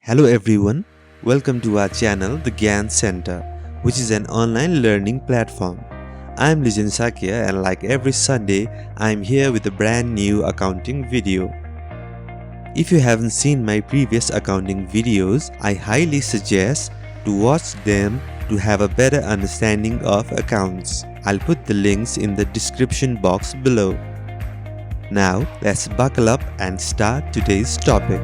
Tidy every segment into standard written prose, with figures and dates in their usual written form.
Hello everyone, welcome to our channel The Gyan Center, which is an online learning platform. I am Lijan Sakya and like every Sunday, I am here with a brand new accounting video. If you haven't seen my previous accounting videos, I highly suggest to watch them to have a better understanding of accounts. I'll put the links in the description box below. Now, let's buckle up and start today's topic.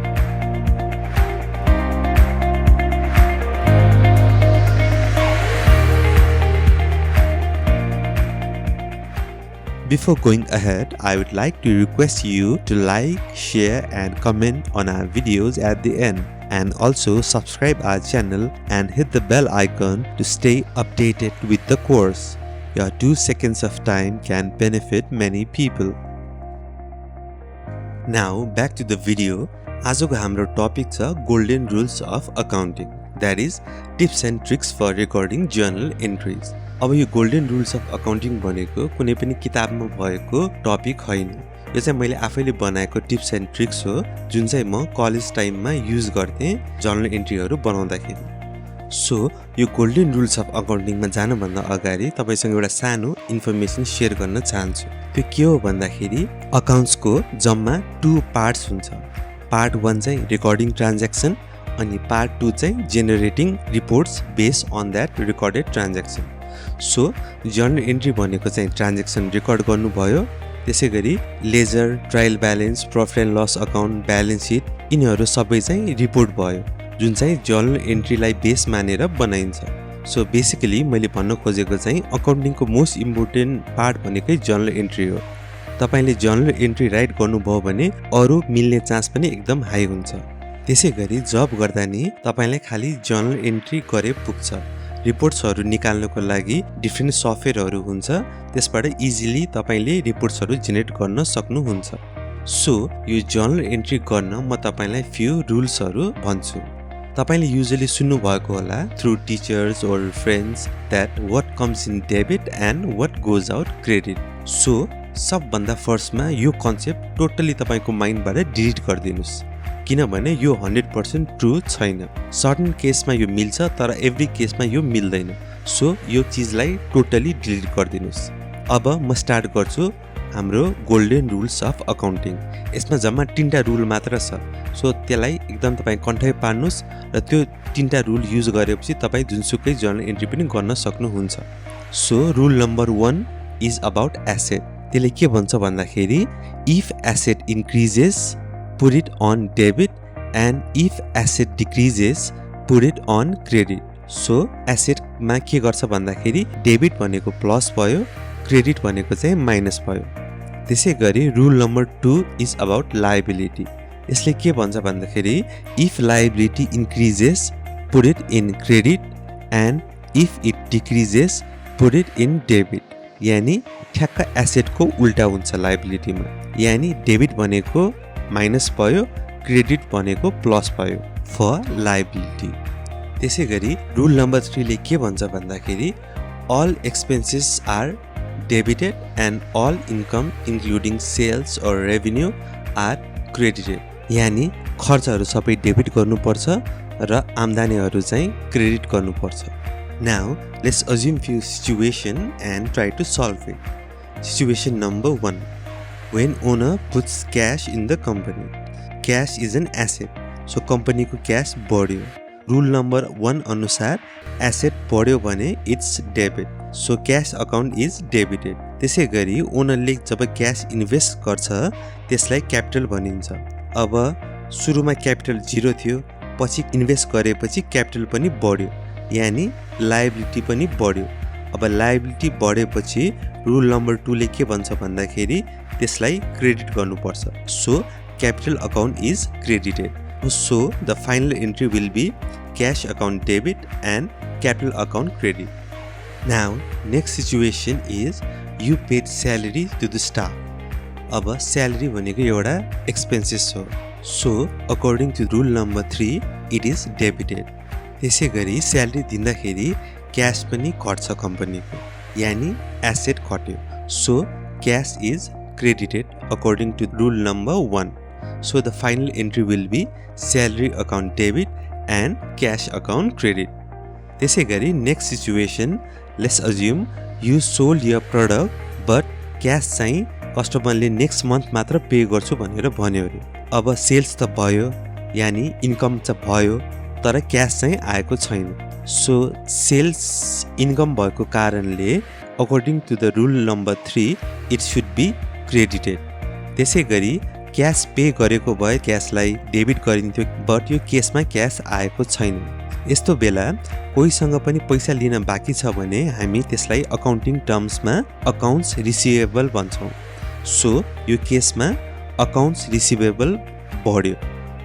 Before going ahead, I would like to request you to like, share and comment on our videos at the end, and also subscribe our channel and hit the bell icon to stay updated with the course. Your 2 seconds of time can benefit many people. Now back to the video. आजको हाम्रो topic छ golden rules of accounting, that is tips and tricks for recording journal entries. अब यो golden rules of accounting भनेको कुनै पनि किताबमा भएको टपिक होइन। यो चाहिँ मैले आफैले बनाएको टिप्स एन्ड ट्रिक्स हो, जुन चाहिँ म कलेज टाइममा युज गर्थेँ जर्नल एन्ट्रीहरू बनाउँदाखेरि। सो यो गोल्डन रुल्स अफ अकाउन्टिङमा जानुभन्दा अगाडि तपाईसँग एउटा सानो इन्फर्मेसन सेयर गर्न चाहन्छु। त्यो के हो भन्दाखेरि अकाउन्ट्सको जम्मा 2 पार्ट्स हुन्छ। पार्ट 1 चाहिँ रेकर्डिङ ट्रान्ज्याक्सन अनि पार्ट 2 चाहिँ generating reports based on that recorded transaction. So journal entry भनेको चाहिँ ट्रान्ज्याक्सन रेकर्ड गर्नुभयो, त्यसै गरी ledger, trial balance, profit and loss account, balance sheet, यिनीहरू सबै चाहिँ रिपोर्ट भयो, जुन चाहिँ जर्नल एन्ट्रीलाई बेस मानेर बनाइन्छ। सो बेसिकली मैले भन्न खोजेको चाहिँ अकाउन्टिङको मोस्ट इम्पोर्टेन्ट पार्ट भनेकै जर्नल एन्ट्री हो। तपाईले जर्नल एन्ट्री राइट गर्नुभयो भने अरू मिल्ने चान्स पनि एकदम हाई हुन्छ। त्यसै गरी जब गर्दा नि तपाईलाई खाली जर्नल एन्ट्री गरे पुग्छ। रिपोर्ट्सहरू निकाल्नको लागि डिफ्रेन्ट सफ्टवेयरहरू हुन्छ, त्यसबाट इजिली तपाईले रिपोर्ट्सहरू जेनेरेट गर्न सक्नुहुन्छ। सो यो जर्नल एन्ट्री गर्न म तपाईलाई फ्यु रुल्सहरू भन्छु। तपाईले युजुअली सुन्नु भएको होला थ्रु टिचर्स और friends that what comes in debit and what goes out credit. So सबभन्दा फर्स्टमा यो कन्सेप्ट टोटली तपाईको माइन्डबाट डिलिट गरिदिनुस्, किनभने यो 100% ट्रु छैन। सर्टन केसमा यो मिल्छ तर एभ्री केसमा यो मिल्दैन। सो यो चिजलाई टोटली डिलिट गरिदिनुस्। अब म स्टार्ट गर्छु हाम्रो गोल्डन रुल्स अफ अकाउन्टिङ। यसमा जम्मा 3टा रुल मात्र छ। सो त्यसलाई एकदम तपाईँ कन्ठै पार्नुस् र त्यो 3टा रुल युज गरेपछि तपाईँ जुनसुकै जर्नल एन्ट्री पनि गर्न सक्नुहुन्छ। So rule number 1 is about asset. त्यसले के भन्छ भन्दाखेरि if asset increases put it on debit and if asset decreases put it on credit. So asset मा के गर्छ भन्दाखेरि डेबिट भनेको प्लस भयो, क्रेडिट भनेको चाहिँ माइनस भयो। त्यसै गरी rule number 2 is about liability. यसले के भन्छ भन्दाखेरि if liability increases put it in credit and if it decreases put it in debit. यानी ठ्याक्क एसेटको उल्टा हुन्छ लायबिलिटीमा, यानी डेबिट भनेको माइनस भयो, क्रेडिट भनेको प्लस भयो फर लायबिलिटी। त्यसै गरी रुल नम्बर 3 ले के भन्छ भन्दाखेरि all expenses are debited and all income including sales or revenue are credited. यानी खर्चहरू सबै डेबिट गर्नुपर्छ र आम्दानीहरू चाहिँ क्रेडिट गर्नुपर्छ। Now let's assume few situation and try to solve it. Situation number 1. When owner puts cash in the company, cash is an asset, so company को cash बढ्यो। Rule number 1 अनुसार asset बढ्यो भने it's debit, so cash account is debited. त्यसै गरी ओनरले जब cash invest गर्छ त्यसलाई capital भनिन्छ। अब सुरुमा क्यापिटल 0 थियो, पछि इन्भेस्ट गरेपछि क्यापिटल पनि बढ्यो, यानी लायबिलिटी पनि बढ्यो। अब लायबिलिटी बढेपछि रुल नम्बर 2 ले के भन्छ भन्दाखेरि त्यसलाई क्रेडिट गर्नुपर्छ। So capital account is credited. So the final entry will be cash account debit and capital account credit. Now next situation is you paid salary to the staff. अब salary भनेको एउटा expenses हो, so according to rule number 3 it is debited. त्यसै गरी salary दिँदाखेरि cash पनि घट्छ कम्पनीको, यानी एसेट घट्यो। So cash is credited according to rule number 1. So the final entry will be salary account debit, and cash account credit. त्यसै गरी next situation, let's assume you sold your product but cash चाहिँ कस्टमरले next month मात्र pay गर्छु भनेर भन्यो अरे। अब सेल्स त भयो, यानी इन्कम त भयो, तर क्याश चाहिँ आएको छैन। सो सेल्स इन्कम भएको कारणले according to the rule number 3 it should be credited. त्यसै गरी क्याश पे गरेको भए क्याशलाई डेबिट गरिन्थ्यो, बट यो केसमा क्याश आएको छैन। यस्तो बेला कोहीसँग पनि पैसा लिन बाँकी छ भने हामी त्यसलाई अकाउन्टिङ टर्म्समा अकाउन्ट्स रिसिभेबल भन्छौँ। सो यो केसमा अकाउन्ट्स रिसिभेबल बढ्यो।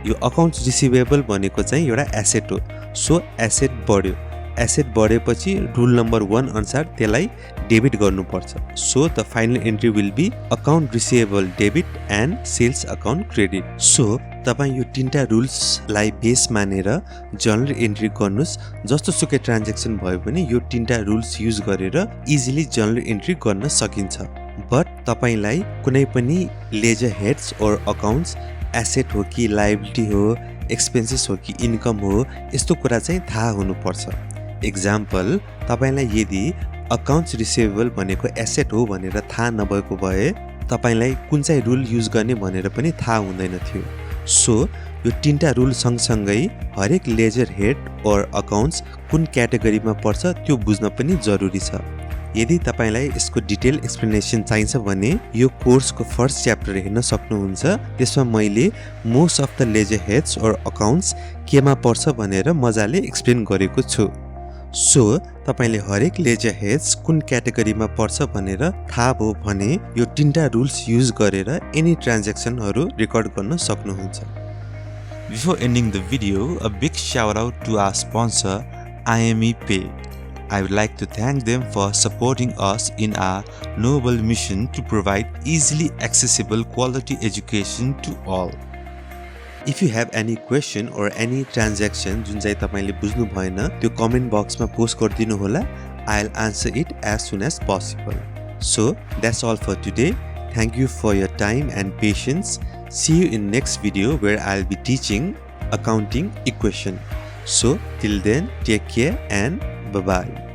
यो अकाउन्ट्स रिसिभेबल भनेको चाहिँ एउटा एसेट हो। सो एसेट बढ्यो, एसेट बढेपछि रुल नम्बर 1 अनुसार त्यसलाई डेबिट गर्नुपर्छ। So the final entry will be account receivable debit and sales account credit. So तपाईँ यो 3टा रुल्सलाई बेस मानेर जर्नल एन्ट्री गर्नुहोस्। जस्तो सुकै ट्रान्ज्याक्सन भयो भने यो 3टा रुल्स युज गरेर इजिली जर्नल एन्ट्री गर्न सकिन्छ। बट तपाईलाई कुनै पनि ledger heads or accounts asset हो कि लायबिलिटी हो, एक्सपेन्सेस हो कि इन्कम हो, यस्तो कुरा चाहिँ थाहा हुनुपर्छ। एक्जाम्पल, तपाईलाई यदि अकाउन्ट्स रिसिभेबल भनेको एसेट हो भनेर थाहा नभएको भए तपाईलाई कुन चाहिँ रुल युज गर्ने भनेर पनि थाहा हुँदैन थियो। सो यो 3टा रुल सँगसँगै हरेक लेजर हेड और अकाउन्ट्स कुन क्याटेगोरीमा पर्छ त्यो बुझ्न पनि जरुरी छ। यदि तपाईलाई यसको डिटेल एक्सप्लेनेसन चाहिन्छ भने यो कोर्सको फर्स्ट च्याप्टर हेर्न सक्नुहुन्छ। त्यसमा मैले most of the ledger heads or accounts केमा पर्छ भनेर मजाले एक्सप्लेन गरेको छु। सो तपाईले हरेक लेजर हेड्स कुन क्याटेगोरीमा पर्छ भनेर थाहा भयो भने यो 3टा रुल्स युज गरेर एनी ट्रान्ज्याक्सनहरु रेकर्ड गर्न सक्नुहुन्छ। Before ending the video, a big shout out to our sponsor IME Pay. I would like to thank them for supporting us in our noble mission to provide easily accessible quality education to all. If you have any question or any transaction जुन चाहिँ तपाईले बुझ्नु भएन त्यो comment बक्समा post गरिदिनु होला। I'll answer it as soon as possible. So that's all for today. Thank you for your time and patience. See you in next video where I'll be teaching accounting equation. So till then, take care and bye-bye.